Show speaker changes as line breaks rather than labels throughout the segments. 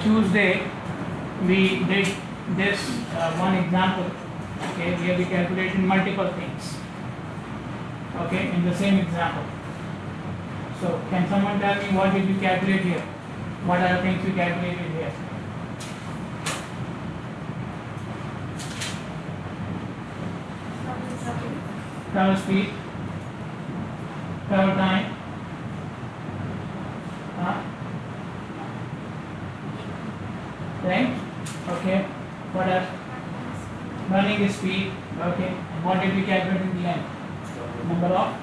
Tuesday we did this one example, okay, where we calculated multiple things, okay, in the same example. So can someone tell me what did we calculate here? What are the things we calculated here? Travel speed, travel time, length, okay, what else? Running speed, okay, and what did we calculate in the end? Number of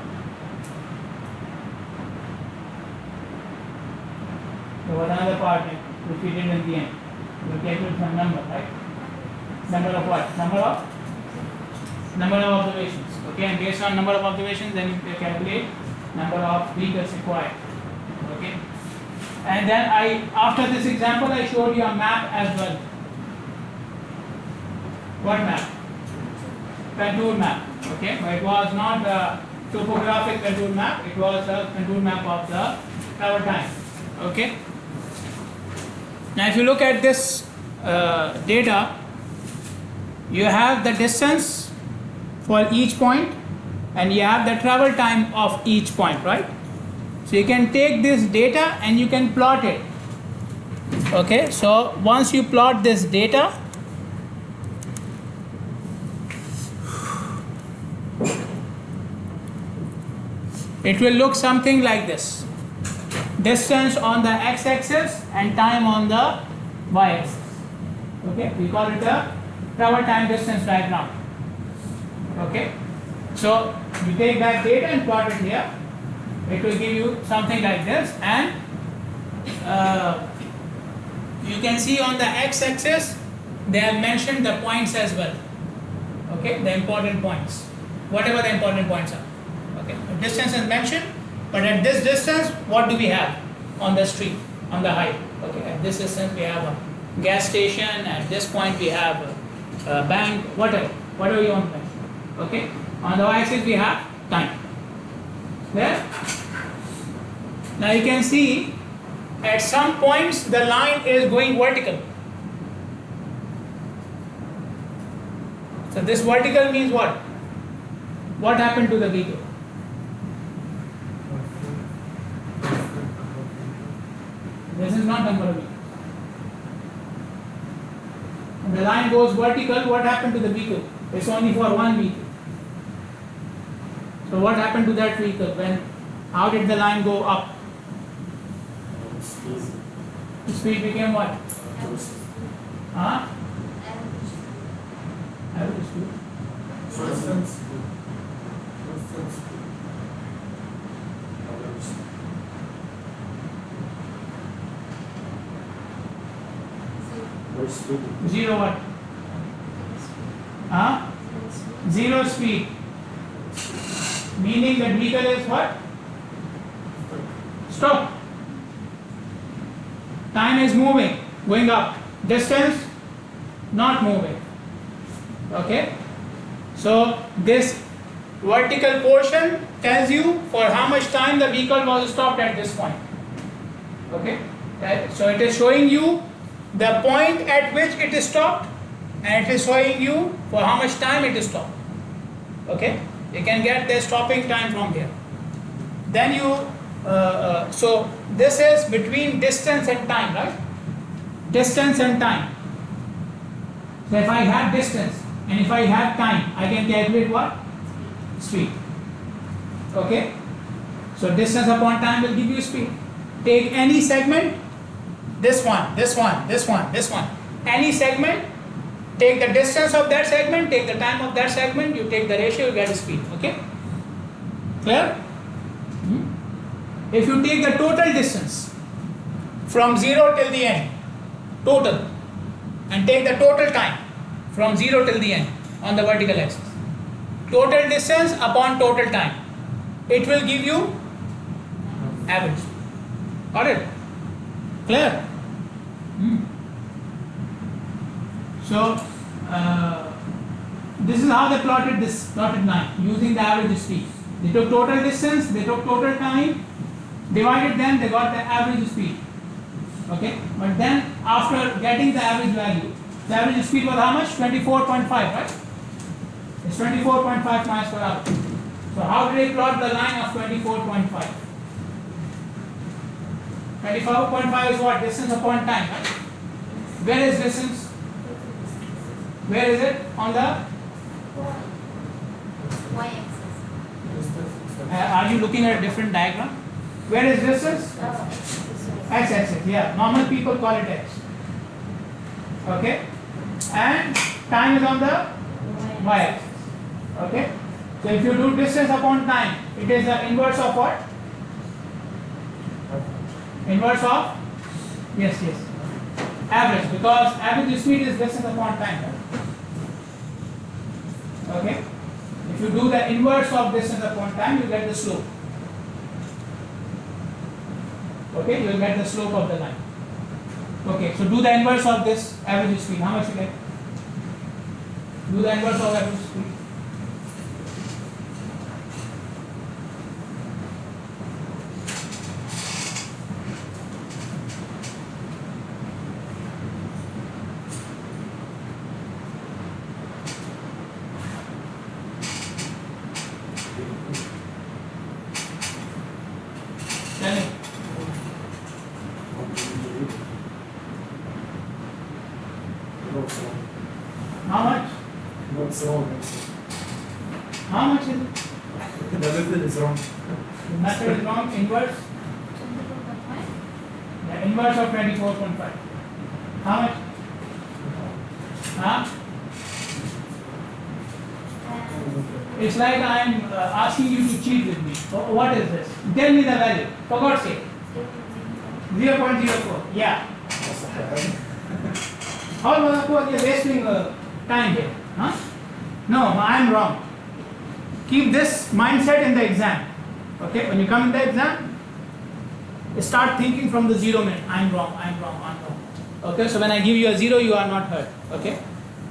there was another part which we did in the end. We calculated some number, right? Number of what? Number of observations. Okay, and based on number of observations, then you calculate number of vehicles required. Okay, and then after this example, I showed you a map as well. What map? Contour map. Okay, but it was not a topographic contour map. It was a contour map of the travel time. Okay. Now, if you look at this data, you have the distance for each point and you have the travel time of each point, right? So you can take this data and you can plot it. Okay, so once you plot this data, it will look something like this: distance on the x-axis and time on the y-axis. Okay, we call it a travel time distance diagram. Okay, so you take that data and plot it here. It will give you something like this, and you can see on the x-axis they have mentioned the points as well. Okay, the important points, whatever the important points are. Okay, the distance is mentioned, but at this distance, what do we have on the street, on the height? Okay, at this distance we have a gas station. At this point we have a bank, whatever you want to mention. Okay, on the y-axis we have time. There. Now you can see at some points the line is going vertical. So this vertical means what? What happened to the vehicle? This is not number of vehicles. When the line goes vertical, what happened to the vehicle? It's only for one vehicle. So what happened to that vehicle? How did the line go up? The speed became what? Average speed. Zero what? Zero speed. Meaning that vehicle is what? Stop. Time is moving, going up. Distance, not moving. Okay? So this vertical portion tells you for how much time the vehicle was stopped at this point. Okay? So it is showing you the point at which it is stopped, and it is showing you for how much time it is stopped. Okay? You can get the stopping time from here. Then you, so this is between distance and time, right? Distance and time. So if I have distance and if I have time, I can calculate what? Speed. Okay? So distance upon time will give you speed. Take any segment, this one, this one, this one, this one. Any segment, take the distance of that segment, take the time of that segment, you take the ratio, you get the speed. Okay? Clear? If you take the total distance from 0 till the end, total, and take the total time from 0 till the end on the vertical axis, total distance upon total time, it will give you average. Got it? Clear? So this is how they plotted this plotted line using the average speed. They took total distance, they took total time, divided them, they got the average speed. Okay, but then after getting the average value, the average speed was how much? 24.5, right? It's 24.5 miles per hour. So how did I plot the line of 24.5? 24.5 is what? Distance upon time, right? Where is distance? Where is it? On the
y-axis.
are you looking at a different diagram? Where is distance? X-axis, yeah. Normal people call it X. Okay? And time is on the y-axis. Okay? So if you do distance upon time, it is the inverse of what? Inverse of? Yes, yes. Average, because average speed is distance upon time. Right? Okay? If you do the inverse of distance upon time, you get the slope. Okay, you will get the slope of the line. Okay, so do the inverse of this average speed. How much you get? Do the inverse of average speed. Tell me. How much?
Not so.
How much is it?
The method is wrong.
The method is wrong. Inverse. The inverse of 24.5. How much? Huh? It's like I'm asking you to cheat with me. So what is this? Tell me the value. For God's sake. 0.04. Yeah. How much you're wasting time here? Huh? No, I'm wrong. Keep this mindset in the exam. Okay, when you come in the exam, start thinking from the 0 minute. I'm wrong, I'm wrong, I'm wrong. Okay, so when I give you a 0, you are not hurt. Okay,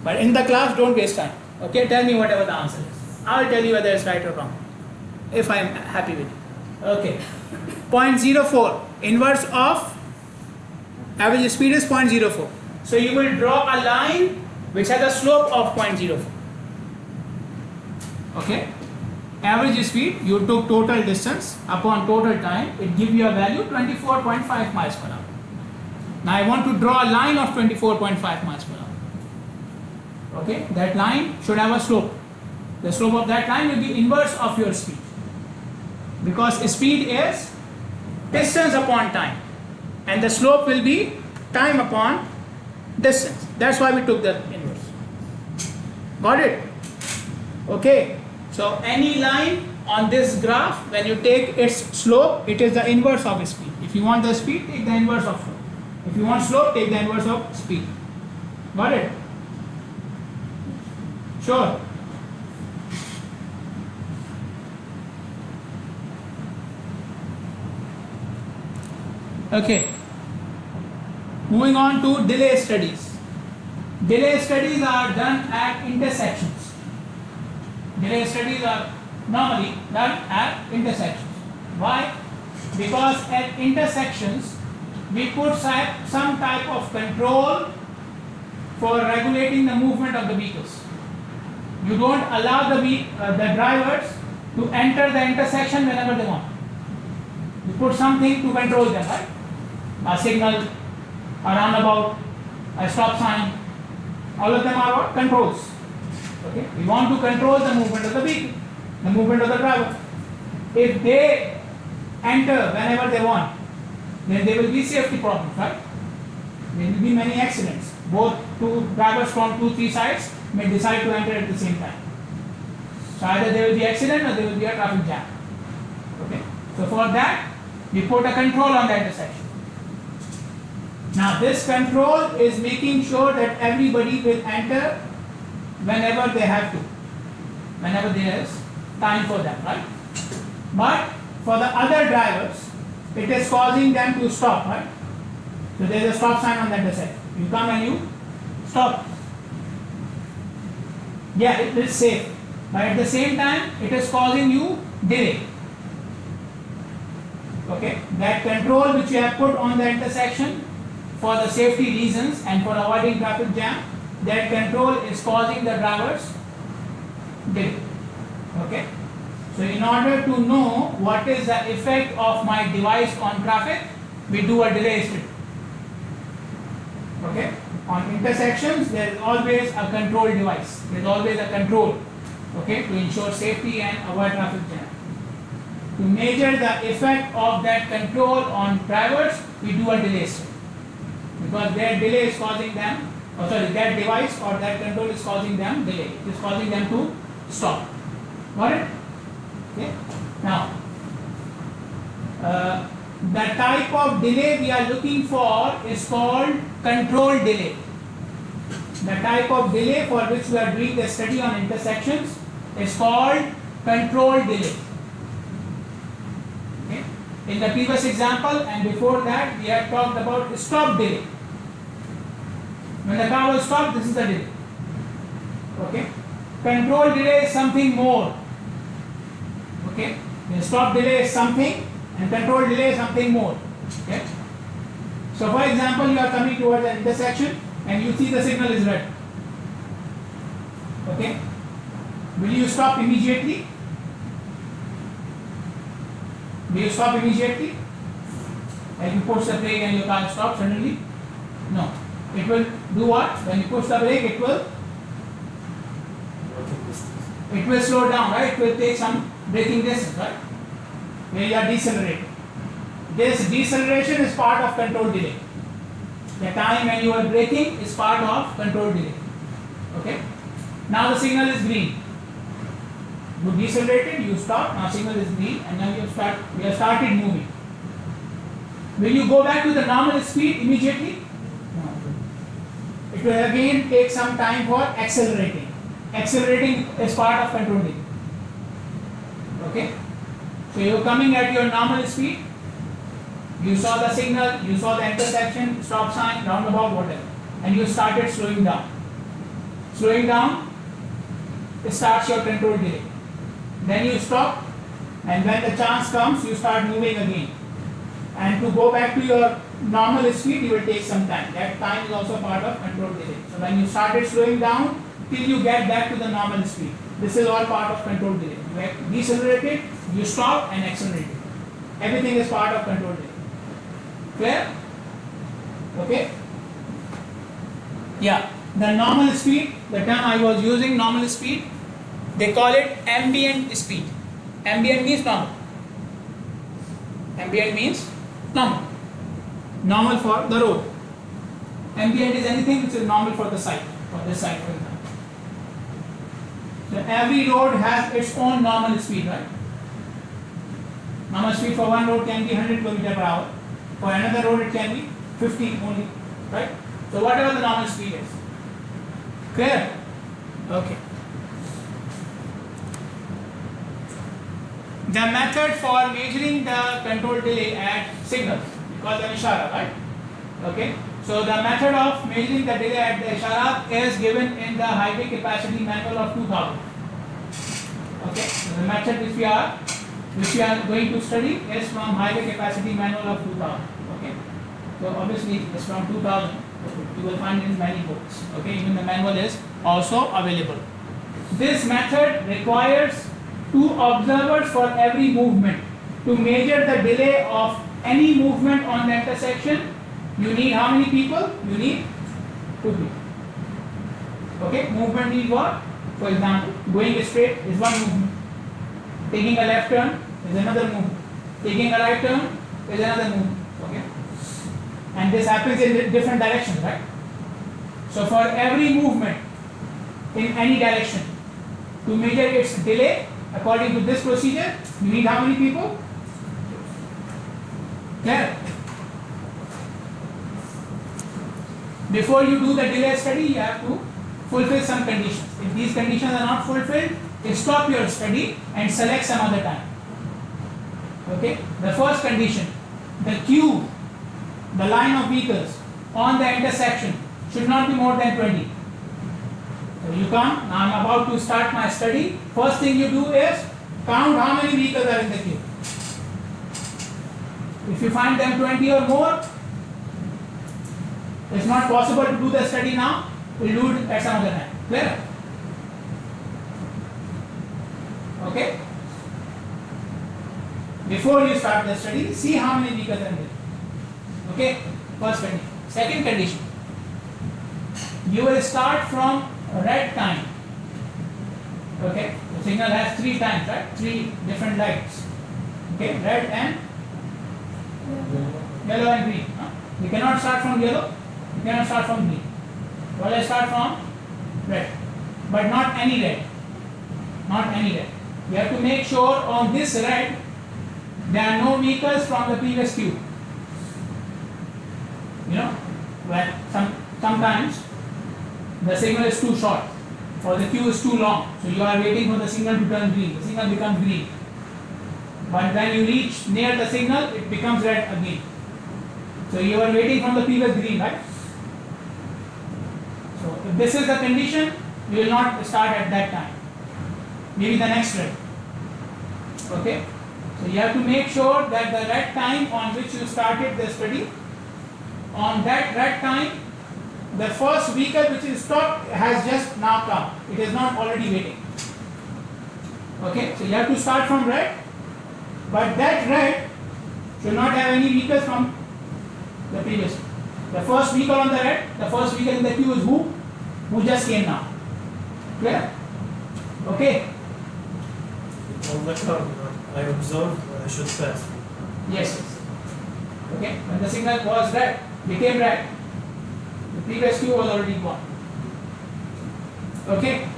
but in the class, don't waste time. Okay, tell me whatever the answer is. I'll tell you whether it's right or wrong, if I'm happy with it. Okay, 0.04, inverse of average speed is 0.04. So you will draw a line which has a slope of 0.04. Okay, average speed, you took total distance upon total time, it gives you a value 24.5 miles per hour. Now I want to draw a line of 24.5 miles per hour. Okay, that line should have a slope. The slope of that line will be inverse of your speed, because speed is distance upon time and the slope will be time upon distance. That's why we took the inverse. Got it? Okay, so any line on this graph, when you take its slope, it is the inverse of speed. If you want the speed, take the inverse of slope. If you want slope, take the inverse of speed. Got it? Sure. Okay, moving on to delay studies. Delay studies are done at intersections. Delay studies are normally done at intersections. Why? Because at intersections we put some type of control for regulating the movement of the vehicles. You don't allow the drivers to enter the intersection whenever they want. You put something to control them, right? A signal, a roundabout, a stop sign, all of them are what? Controls. Okay? We want to control the movement of the vehicle, the movement of the driver. If they enter whenever they want, then there will be safety problems, right? There will be many accidents. Both two drivers from 2-3 sides may decide to enter at the same time. So either there will be accident or there will be a traffic jam. Okay? So for that, we put a control on the intersection. Now this control is making sure that everybody will enter whenever they have to, whenever there is time for them, right? But for the other drivers, it is causing them to stop, right? So there is a stop sign on the intersection. You come and you stop. Yeah, it is safe, but at the same time, it is causing you delay. Okay, that control which you have put on the intersection for the safety reasons and for avoiding traffic jam, that control is causing the drivers delay. Okay. So in order to know what is the effect of my device on traffic, we do a delay study. Okay. On intersections, there is always a control device. There is always a control. Okay, to ensure safety and avoid traffic jam. To measure the effect of that control on drivers, we do a delay study. Because their delay is causing them, that device or that control is causing them delay. It is causing them to stop. Got it? Okay. Now, the type of delay we are looking for is called control delay. The type of delay for which we are doing the study on intersections is called control delay. Okay. In the previous example and before that, we had talked about stop delay. When the car will stop, this is the delay. Okay. Control delay is something more. Okay. The stop delay is something and control delay is something more. Okay. So for example, you are coming towards an intersection and you see the signal is red. Okay. Will you stop immediately? Will you stop immediately? Like you push the brake and your car stops suddenly? No. It will do what? When you push the brake, it will slow down, right? It will take some braking distance, right? Where you are decelerating. This deceleration is part of control delay. The time when you are braking is part of control delay. Okay. Now the signal is green. You decelerated, you stop. Now signal is green, and now we have started moving. Will you go back to the normal speed immediately? No. It will again take some time for accelerating. Accelerating is part of control delay. Okay. So you are coming at your normal speed. You saw the signal, you saw the intersection, stop sign, roundabout, whatever, and you started slowing down. Slowing down starts your control delay. Then you stop, and when the chance comes, you start moving again. And to go back to your normal speed, you will take some time. That time is also part of control delay. So when you started slowing down, till you get back to the normal speed, this is all part of control delay. You have decelerated, you stop and accelerated. Everything is part of control delay. Clear? Okay? Yeah. The normal speed, the term I was using, normal speed, they call it ambient speed. Ambient means normal. Ambient means normal. Normal for the road. Ambient is anything which is normal for the site, for this site, for example. So every road has its own normal speed, right? Normal speed for one road can be 100 km/h. For another road it can be 50 only, right? So whatever the normal speed is. Clear? Okay. The method for measuring the control delay at signals, we call them ishara, right? Okay. So the method of measuring the delay at the ishara is given in the highway capacity manual of 2000. Okay. So the method which we are going to study is from highway capacity manual of 2000. Okay. So obviously it's from 2000. You will find in many books. Okay. Even the manual is also available. This method requires 2 observers for every movement. To measure the delay of any movement on the intersection, you need how many people? You need 2 people. Okay, movement is what? For example, going straight is one movement. Taking a left turn is another movement. Taking a right turn is another movement. Okay, and this happens in different directions, right? So for every movement in any direction, to measure its delay according to this procedure, you need how many people? Clear? Before you do the delay study, you have to fulfill some conditions. If these conditions are not fulfilled, stop your study and select some other time. Okay? The first condition, the queue, the line of vehicles on the intersection should not be more than 20. So you come, now I am about to start my study. First thing you do is count how many vehicles are in the queue. If you find them 20 or more, It's not possible to do the study now. We'll do it at some other time. Clear? Okay? Before you start the study, see how many vehicles are there. Okay? First condition. Second condition. You will start from red time. Okay? The signal has 3 times, right? 3 different lights. Okay? Red and yellow and green. Huh? You cannot start from yellow. You cannot start from green. Well, I start from red. But not any red. Not any red. You have to make sure on this red there are no vehicles from the previous queue. You know, when sometimes the signal is too short or the queue is too long, so you are waiting for the signal to turn green. The signal becomes green, but when you reach near the signal, it becomes red again. So you are waiting from the previous green, right? So if this is the condition, you will not start at that time. Maybe the next red. Okay. So you have to make sure that the red time on which you started the study, on that red time, the first vehicle which is stopped has just now come. It is not already waiting. Okay, so you have to start from red, but that red should not have any vehicles from the previous. The first vehicle on the red, the first vehicle in the queue is who? Who just came now. Clear? Okay.
On the car, I observe I should pass.
Yes. Okay. When the signal was red, became red, the previous queue was already gone. Okay.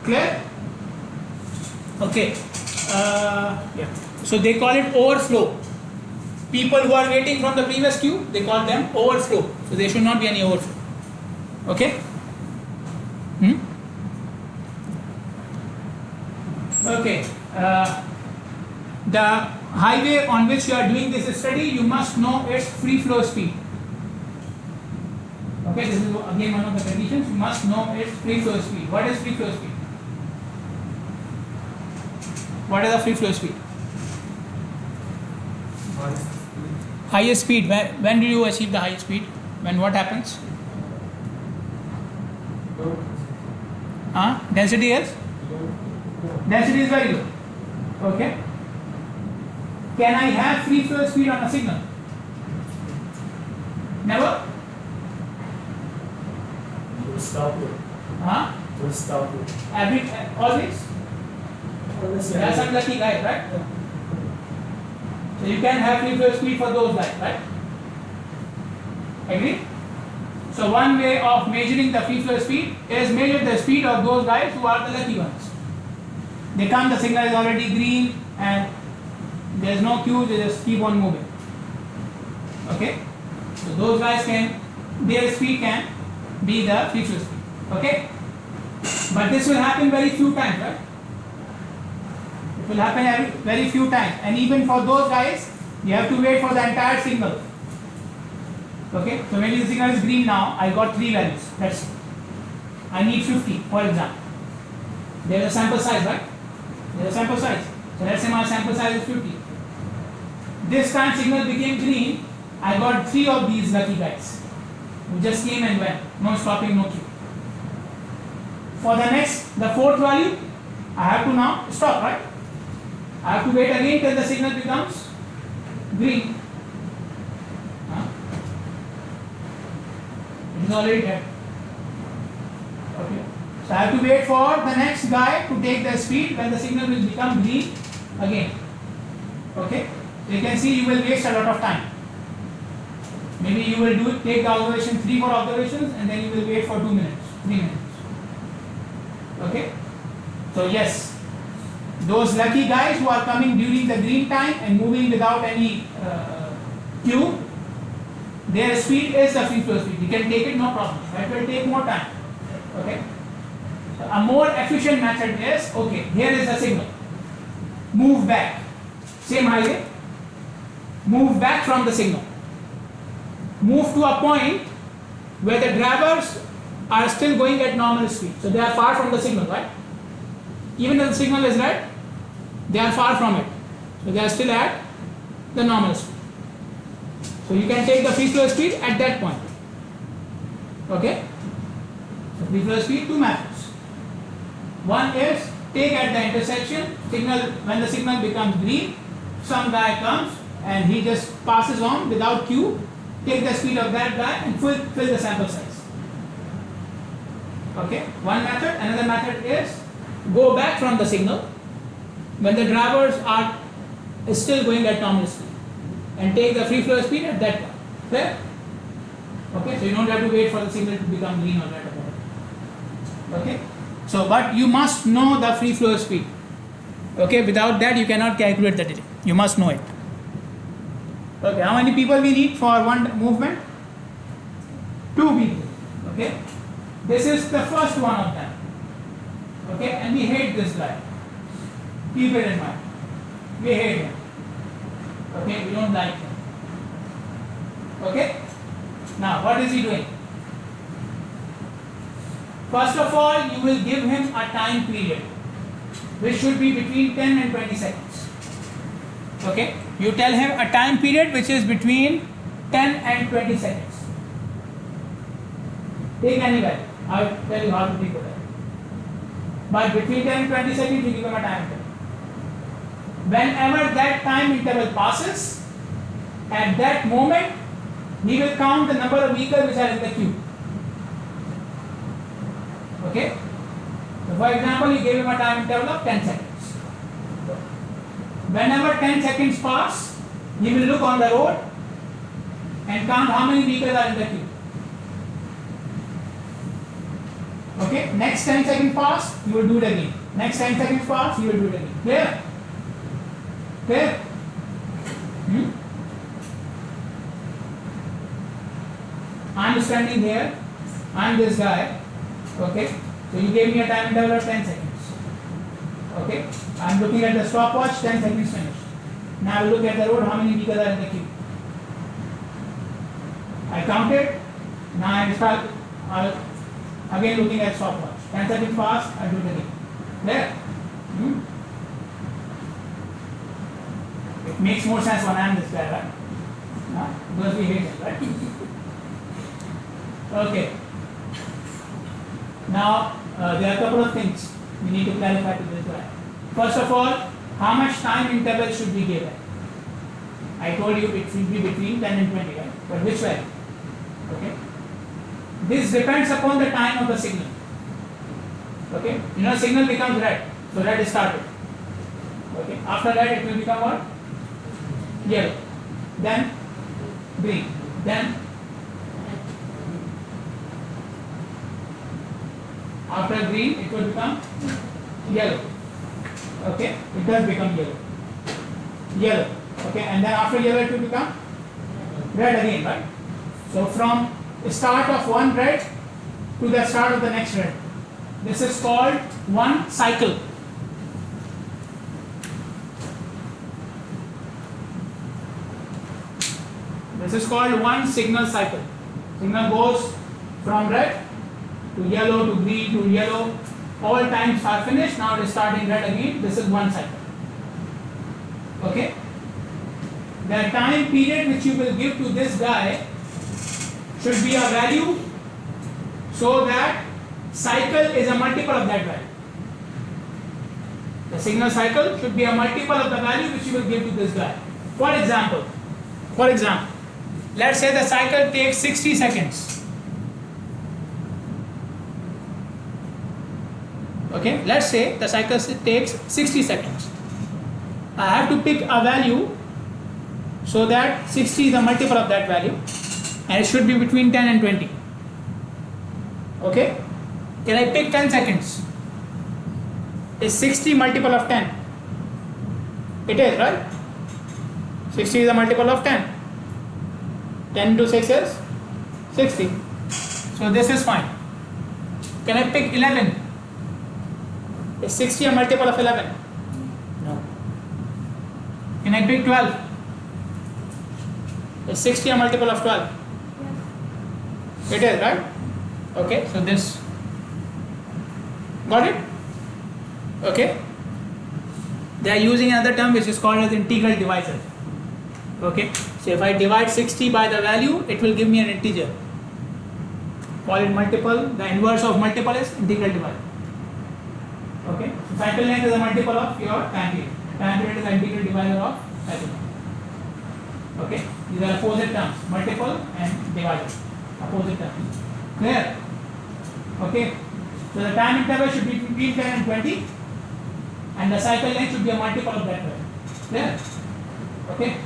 Clear? Okay. Yeah. So they call it overflow. People who are waiting from the previous queue, they call them overflow. So there should not be any overflow. Okay. Okay. The highway on which you are doing this study, you must know its free flow speed. Okay, this is again one of the conditions. You must know its free flow speed. What is free flow speed? What is the free flow speed? Highest speed. When do you achieve the highest speed? When what happens? Density is? Density is very low. Okay. Can I have free flow speed on a signal? Never?
To stop it. To stop it.
Always? There are some lucky guys, right? So you can have free flow speed for those guys, right? Agree? So one way of measuring the free flow speed is measure the speed of those guys who are the lucky ones. They come, the signal is already green and there is no queue, they just keep on moving. Okay? So those guys their speed can be the free flow speed. Okay? But this will happen very few times, right? It will happen very few times, and even for those guys, you have to wait for the entire signal. Okay, so maybe the signal is green now, I got 3 values, that's it. I need 50, for example. There is a sample size, right? There is a sample size. So let's say my sample size is 50. This time signal became green, I got 3 of these lucky guys who just came and went, no stopping, no queue. For the 4th value, I have to now stop, right? I have to wait again till the signal becomes green. It is already dead. Okay. So I have to wait for the next guy to take the speed when the signal will become green again. Okay. So you can see you will waste a lot of time. Maybe you will take the observation 3-4 observations and then you will wait for 2 minutes, 3 minutes. Okay. So yes, those lucky guys who are coming during the green time and moving without any queue, their speed is the free flow speed. You can take it, no problem. It will take more time. Okay. So a more efficient method is, okay, here is the signal. Move back. Same highway. Move back from the signal. Move to a point where the drivers are still going at normal speed. So they are far from the signal, right? Even if the signal is red, they are far from it. So they are still at the normal speed. So you can take the free flow speed at that point. Okay? So free flow speed, two methods. One is take at the intersection, signal, when the signal becomes green, some guy comes and he just passes on without cue, take the speed of that guy and fill the sample size. Okay, one method. Another method is go back from the signal when the drivers are still going at nominal speed and take the free flow speed at that point. Clear? Okay, so you don't have to wait for the signal to become green or red or whatever. Okay, so but you must know the free flow speed. Okay, without that you cannot calculate the delay. You must know it. Okay, how many people we need for one movement? 2 people. Okay, this is the first one of them. Okay, and we hate this guy. Keep it in mind. We hate him. Okay, we don't like him. Okay, now what is he doing? First of all, you will give him a time period which should be between 10 and 20 seconds. Okay, you tell him a time period which is between 10 and 20 seconds. Take any value. I will tell you how to take the value. But between 10 and 20 seconds, you give him a time interval. Whenever that time interval passes, at that moment, he will count the number of vehicles which are in the queue. Okay? So for example, you gave him a time interval of 10 seconds. Whenever 10 seconds pass, he will look on the road and count how many vehicles are in the queue. Okay? Next 10 seconds pass, you will do it again. Next 10 seconds pass, you will do it again. Clear? Clear? I am standing here. I am this guy. Okay? So you gave me a time interval of 10 seconds. Okay? I am looking at the stopwatch, 10 seconds finished. Now I will look at the road, how many vehicles are in the queue. I counted. Now I start again looking at stopwatch. 10 seconds pass, I do it again. Clear? It makes more sense when I am this guy, right? Because we hate it, right? Okay. Now there are a couple of things we need to clarify to this guy. First of all, how much time interval should be given? I told you it should be between 10 and 20, right? But which value? Okay. This depends upon the time of the signal. Okay. You know, signal becomes red, so red is started. Okay. After that, it will become what? Yellow. Then green. Then after green, it will become yellow. Okay, it does become yellow. Yellow. Okay, and then after yellow, it will become red again, right? So from the start of one red to the start of the next red. This is called one cycle. This is called one signal cycle. Signal goes from red to yellow to green to yellow. All times are finished. Now it is starting red again. This is one cycle. Okay. The time period which you will give to this guy should be a value so that cycle is a multiple of that value. The signal cycle should be a multiple of the value which you will give to this guy. For example, let's say the cycle takes 60 seconds. Okay, let's say the cycle takes 60 seconds. I have to pick a value so that 60 is a multiple of that value and it should be between 10 and 20. Okay, can I pick 10 seconds? Is 60 multiple of 10? It is, right? 60 is a multiple of 10. 10 into 6 is 60. So this is fine. Can I pick 11? Is 60 a multiple of 11? No. Can I pick 12? Is 60 a multiple of 12? Yes. It is, right? Okay, so this. Got it? Okay. They are using another term which is called as integral divisor. Okay, so if I divide 60 by the value, it will give me an integer. Call it multiple. The inverse of multiple is integral divided. Okay, so cycle length is a multiple of your time period. Time period is the integral divisor of cycle length. Okay, these are opposite terms, multiple and divisor, opposite terms. Clear? Okay, so the time interval should be between 10 and 20, and the cycle length should be a multiple of that value. Clear? Okay.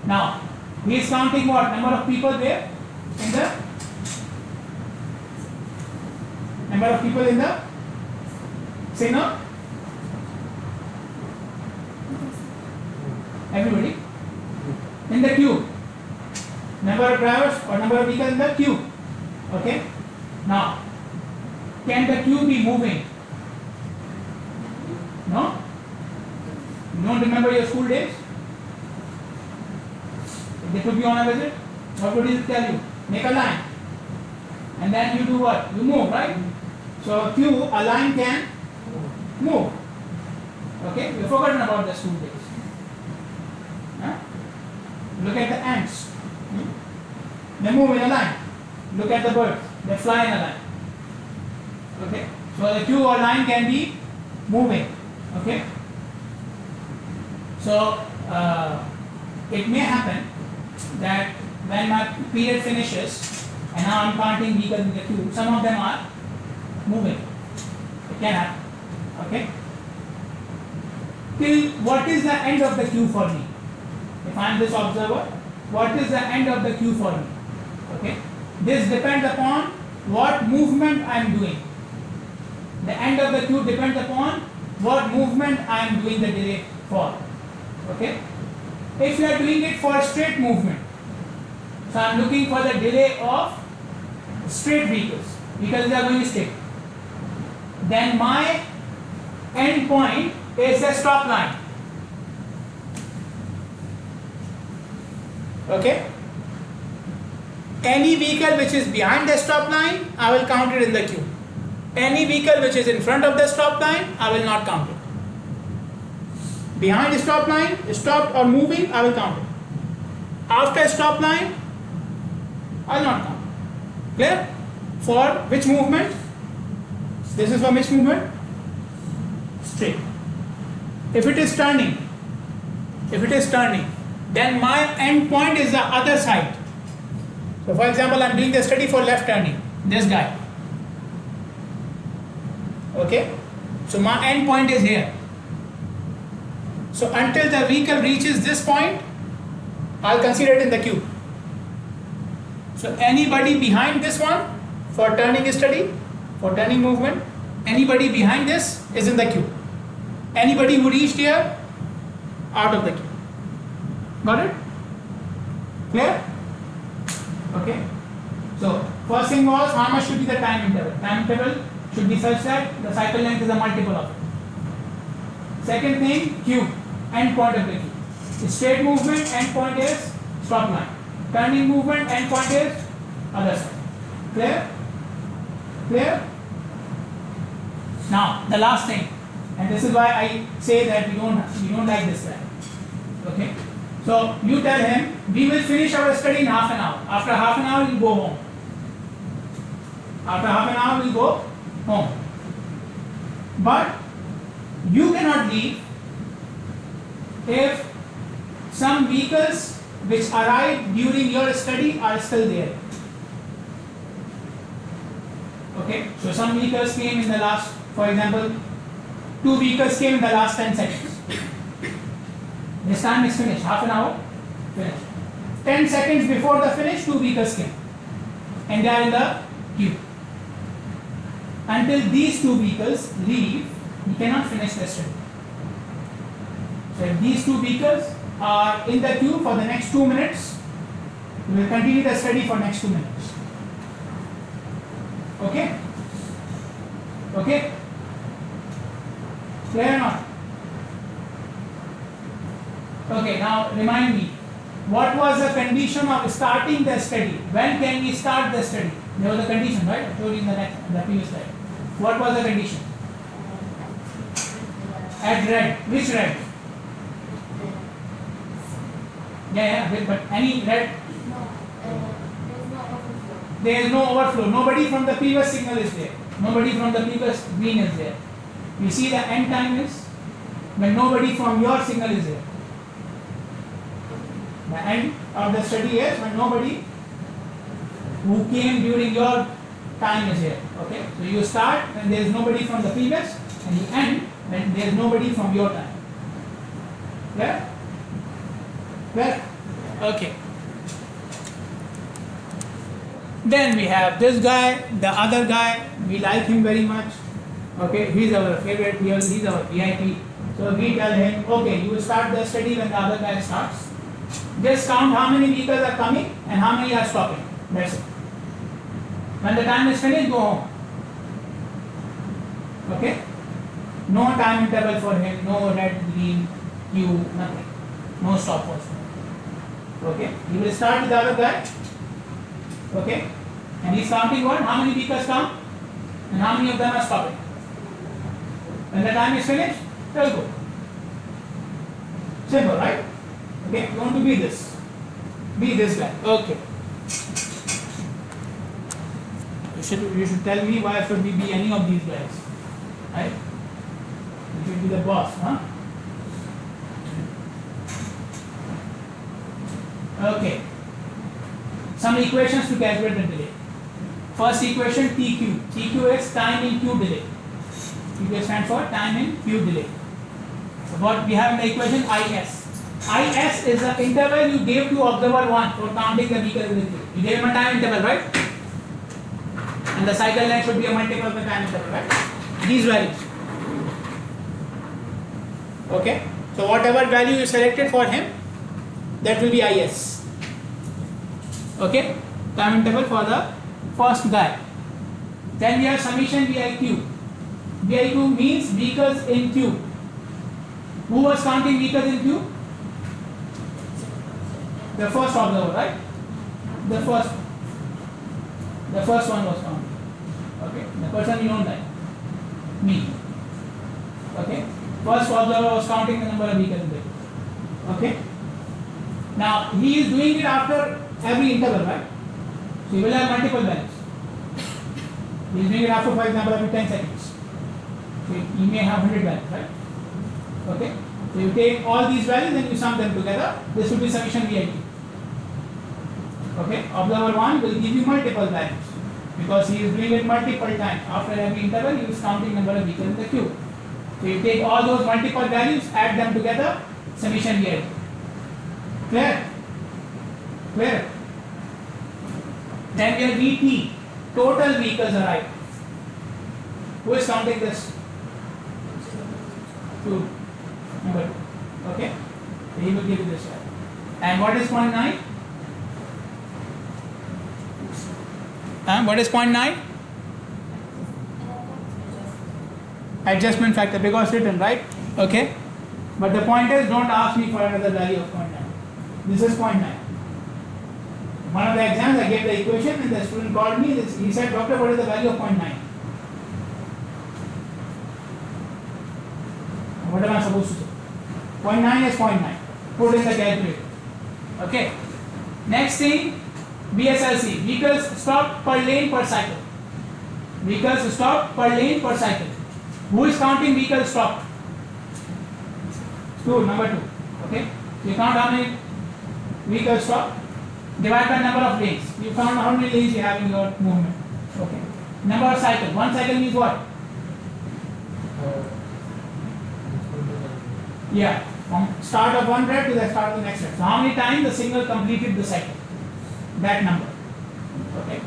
Now he is counting what number of people there in the signal. Everybody in the queue. Number of drivers or number of vehicles in the queue. Okay. Now, can the queue be moving? No? You don't remember your school days? If they took you on a visit, what would it tell you? Make a line. And then you do what? You move, right? So a queue, a line can move. Okay? You've forgotten about the school days. Huh? Look at the ants. They move in a line. Look at the birds. They fly in a line. Okay? So the queue or line can be moving. Okay? So it may happen that when my period finishes and now I'm counting vehicles in the queue, some of them are moving. It can happen. Okay? Till what is the end of the queue for me? If I am this observer, what is the end of the queue for me? Okay? This depends upon what movement I am doing. The end of the queue depends upon what movement I am doing the delay for. Okay? If you are doing it for straight movement, so I am looking for the delay of straight vehicles because they are going straight, then my end point is the stop line. Okay? Any vehicle which is behind the stop line, I will count it in the queue. Any vehicle which is in front of the stop line, I will not count it. Behind the stop line, stopped or moving, I will count it. After stop line, I will not count it. Clear? For which movement? This is for which movement? Straight. If it is turning, then my end point is the other side. So for example, I am doing the study for left turning, this guy. Okay? So my end point is here. So until the vehicle reaches this point, I'll consider it in the queue. So anybody behind this one for turning study, for turning movement, anybody behind this is in the queue. Anybody who reached here, out of the queue. Got it? Clear? Okay. So first thing was how much should be the time interval. Time interval should be such that the cycle length is a multiple of it. Second thing, queue, end point of the queue. Straight movement, end point is stop line. Turning movement, end point is other side. Clear? Clear? Now the last thing, and this is why I say that we don't like this guy. Okay? So you tell him we will finish our study in half an hour. After half an hour we'll go home. After half an hour we'll go home. But you cannot leave if some vehicles which arrived during your study are still there. Okay, so some vehicles came in the last, for example, 2 vehicles came in the last 10 seconds. This time is finished, half an hour, finished. 10 seconds before the finish, 2 vehicles came. And they are in the queue. Until these 2 vehicles leave, you cannot finish the study. So if these 2 vehicles are in the queue for the next 2 minutes, we will continue the study for next 2 minutes. Okay? Okay? Clear or not? Okay, now remind me, what was the condition of starting the study? When can we start the study? There was a condition, right? I showed you in the previous slide. What was the condition? At red. Which red? Yeah, but any red,
No, there's no overflow.
there is no overflow. Nobody from the previous signal is there. Nobody from the previous green is there. You see the end time is when nobody from your signal is there. The end of the study is when nobody who came during your time is here. Okay, so you start when there is nobody from the previous, and you end when there is nobody from your time. Yeah? Well, okay. Then we have this guy, the other guy, we like him very much. Okay, he's our favorite, he's our VIP. So we tell him, okay, you will start the study when the other guy starts. Just count how many vehicles are coming and how many are stopping. That's it. When the time is finished, go home. Okay? No time interval for him, no red, green, Q, nothing. No stopwatch. Okay? He will start with the other guy. Okay? And he's counting what? How many vehicles come? And how many of them are stopping? When the time is finished, they'll go. Simple, right? Okay, you want to be this. Be this guy. Okay. You should tell me why should we be any of these guys. Right? You should be the boss, huh? Okay. Some equations to calculate the delay. First equation TQ. TQ is time in Q delay. TQ stands for time in Q delay. So what we have in the equation IS. IS is the interval you gave to observer 1 for counting the vehicle in the queue. You gave him a time interval, right? And the cycle length should be a multiple of the time interval, right? These values. Okay. So whatever value you selected for him, that will be IS. Okay. Time interval for the first guy. Then we have summation VIQ. VIQ means vehicles in queue. Who was counting vehicles in queue? The first observer, right? The first one was counting. Okay, the person you don't like. Me. Okay, first observer was counting the number of vehicles in the queue. Okay. Now he is doing it after every interval, right? So he will have multiple values. He is doing it after, for example, every 10 seconds. So he may have 100 values, right? Okay. So you take all these values and you sum them together. This will be summation VIQ. Okay. Observer 1 will give you multiple values because he is doing it multiple times. After every interval, he is counting number of vehicles in the queue. So you take all those multiple values, add them together, summation VIQ. Clear? Clear? Then we have VT, total vehicles arrived. Who is counting this? 2. Number 2. Okay? So he will give you this value. And what is 0.9? What is 0.9? Adjustment factor, because written, right? Okay. But the point is, don't ask me for another value of 0.9. This is 0.9. One of the exams I gave the equation and the student called me, he said, doctor, what is the value of 0.9? What am I supposed to say? 0.9 is 0.9. Put in the calculator. Okay. Next thing, VSLC, vehicles stopped per lane per cycle. Vehicles stopped per lane per cycle. Who is counting vehicles stopped? Number 2. Okay. So you count how many vehicles stopped. Divide by number of lanes. You count how many lanes you have in your movement. Okay. Number of cycles. One cycle means what? Yeah. From start of one red to the start of the next red. So how many times the signal completed the cycle? That number. Okay.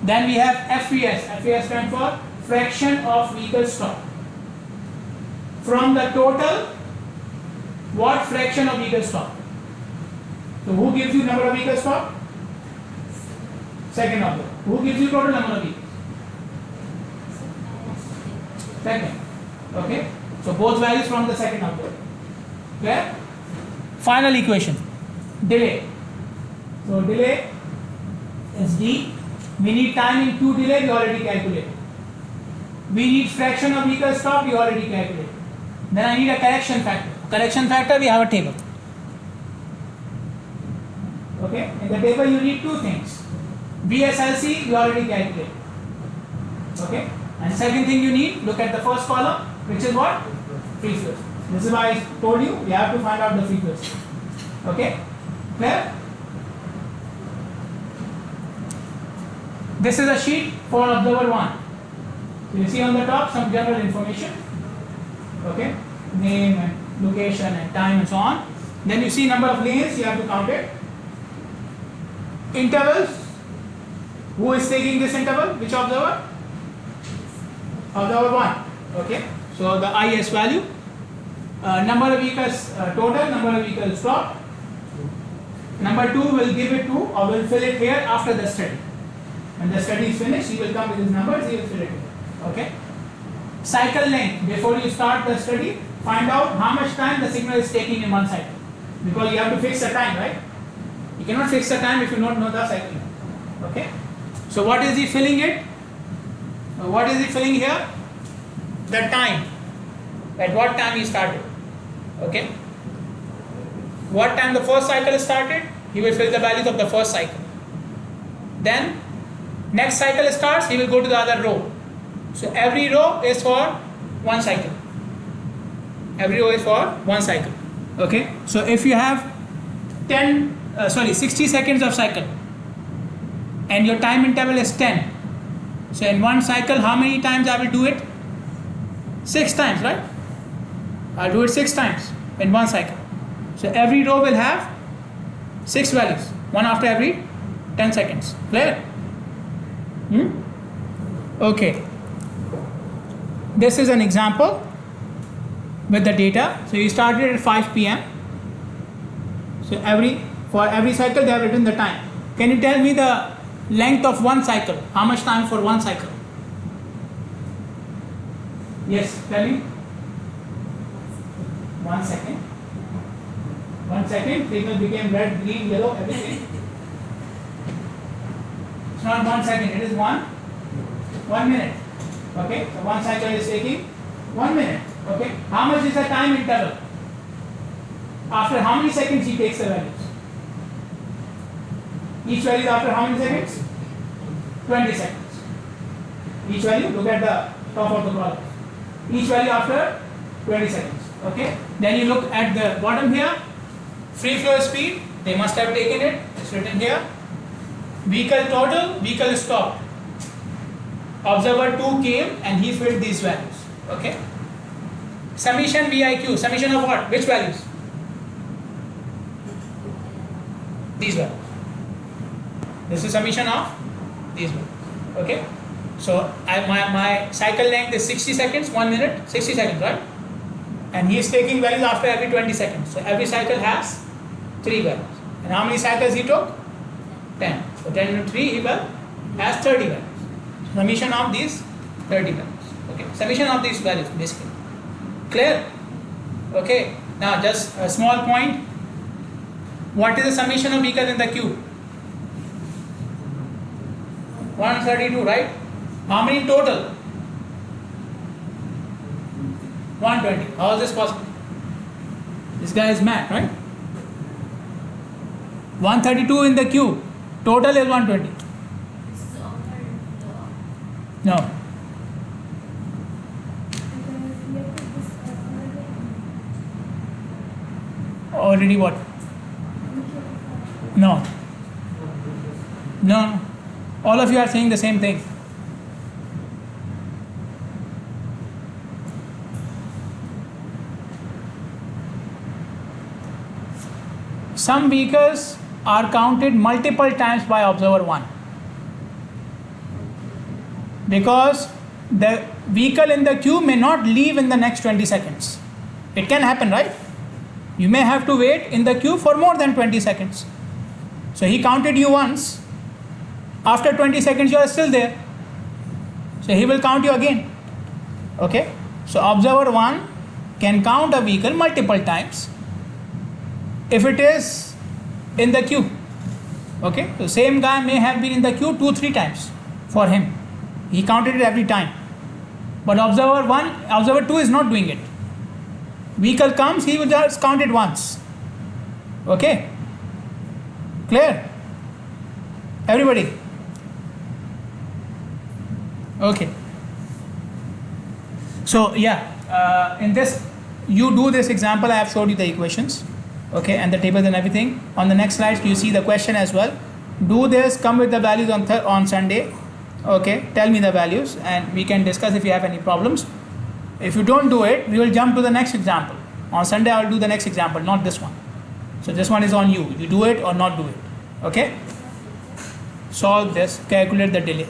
Then we have FVS. FVS stands for fraction of vehicles stopped. From the total, what fraction of vehicles stopped? So who gives you number of vehicles stopped? Second observer. Who gives you total number of vehicles? Second. Okay. So both values from the second observer. Clear? Final equation. Delay. So delay is D. We need time in Q delay, we already calculated. We need fraction of vehicle stop, we already calculated. Then I need a correction factor. Correction factor, we have a table. Okay, in the table you need two things. VSLC you already calculated. Okay, and second thing you need, look at the first column, which is what? Free flow. This is why I told you have to find out the free flow. Okay, clear? This is a sheet for observer 1. So you see on the top some general information. Okay, name and location and time and so on. Then you see number of lanes, you have to count it. Intervals. Who is taking this interval? Which observer? Observer 1. Okay, so the IS value. Number of vehicles total, number of vehicles stopped. Number 2 will give it to or will fill it here after the study. When the study is finished, he will come with his numbers, he will fill it here. Okay. Cycle length. Before you start the study, find out how much time the signal is taking in one cycle. Because you have to fix the time, right? You cannot fix the time if you don't know the cycle length. Okay. So what is he filling it? What is he filling here? The time. At what time he started. Okay. What time the first cycle started, he will fill the values of the first cycle. Then next cycle starts, he will go to the other row. So every row is for one cycle. Every row is for one cycle. Okay. So if you have 60 seconds of cycle and your time interval is 10. So in one cycle, how many times I will do it? 6 times, right? I'll do it 6 times in one cycle. So every row will have 6 values, one after every 10 seconds. Clear? Okay. This is an example with the data. So you started at 5 p.m. So for every cycle they have written the time. Can you tell me the length of one cycle? How much time for one cycle? Yes, tell me. 1 second. 1 second, signal became red, green, yellow, everything. It's not 1 second, it is 1 minute. Okay, so one cycle is taking 1 minute. Okay, how much is the time interval? After how many seconds he takes the values? Each value is after how many seconds? 20 seconds. Each value, look at the top of the column. Each value after 20 seconds. Okay, then you look at the bottom here. Free flow speed, they must have taken it. It's written here. Vehicle total, vehicle stopped. Observer 2 came and he filled these values. Okay. Summation VIQ, summation of what? Which values? These values. This is summation of these values. Okay. So my cycle length is 60 seconds, 1 minute, 60 seconds, right? And he is taking values after every 20 seconds. So every cycle has 3 values. And how many cycles he took? 10. So 10 into 3 he has 30 values. Summation of these 30 values. Okay. Summation of these values basically. Clear? Okay. Now just a small point. What is the summation of vehicles in the queue? 132, right? How many in total? 120. How is this possible? This guy is mad, right? 132 in the queue. Total is 120.
This is over the
No. Already what? No. No. All of you are saying the same thing. Some vehicles are counted multiple times by observer 1 because the vehicle in the queue may not leave in the next 20 seconds. It can happen, right? You may have to wait in the queue for more than 20 seconds. So he counted you once. After 20 seconds you are still there. So he will count you again. Okay? So observer 1 can count a vehicle multiple times if it is in the queue. Okay? So same guy may have been in the queue 2-3 times for him. He counted it every time. But observer 2 is not doing it. Vehicle comes, he will just count it once. Okay? Clear? Everybody? Okay. So yeah, in this, you do this example, I have showed you the equations, okay, and the tables and everything. On the next slide, you see the question as well. Do this, come with the values on Sunday, okay, tell me the values and we can discuss if you have any problems. If you don't do it, we will jump to the next example. On Sunday, I will do the next example, not this one. So this one is on you. You do it or not do it, okay? Solve this, calculate the delay.